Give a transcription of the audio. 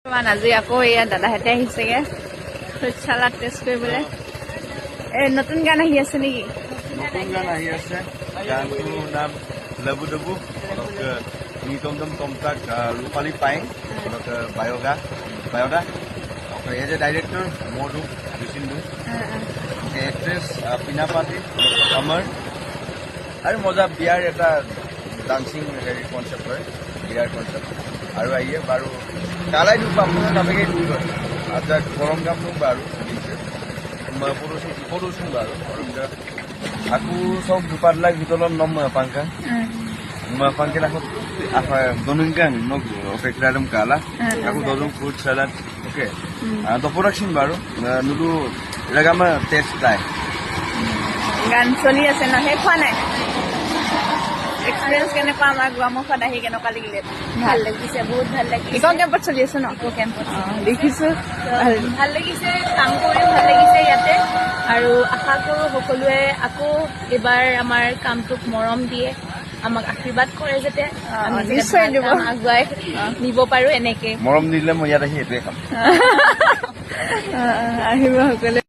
আজি আকৌ এয়া দাদাহঁতে আহিছেগে ফ্ৰুট চালাড টেষ্ট কৰিবলৈ। নতুন গান আহি আছে নেকি? নতুন গান আহি আছে, গানটোৰ নাম লবু ডবু, নিতম তমতাক ৰূপালী পাইং, বায়দা, এজ এ ডাইৰেক্টৰ মধু বিচিন্দু, এক্ট্ৰেছ পিনা পাতি, অমৰ আৰু মজা বিয়াৰ এটা ডান্সিং হেৰি কনচেপ্ট হয়, বিয়াৰ কনচেপ্ট আৰু আহিয়ে বাৰু কালাই দুখ আপোনাৰ নাপাকে দুই হয় আচ্ছা গৰম কামনো বাৰু পৰুচোন বাৰু aku sok dupat lagi ditolong nomor pangka. Pangka aku donungkan nok fekradum kala. Aku donung fruit salad. Oke. To production baru dulu lagama test try. গান চলি আছে ন শেষ হোৱা নাই? এক্সপিৰিয়েঞ্চ কেনেকুৱা আমাৰ গুৱামুখত আহি কেনেকুৱা লাগিলে? ভাল লাগিছে, বহুত ভাল লাগিছে। ইকো কেম্পত চলি আছে ন? ইকো কেম্পত দেখিছো ভাল লাগিছে, কাম কৰিও ভাল লাগিছে ইয়াতে। আৰু আশা কৰোঁ সকলোৱে আকৌ এবাৰ আমাৰ কামটোক মৰম দিয়ে, আমাক আশীৰ্বাদ কৰে যাতে আমি নিশ্চয় দিব, আগুৱাই নিব পাৰো এনেকে। মৰম দিলে মই ইয়াত আহি এইটোৱে কাম আহিব সকলোৱে।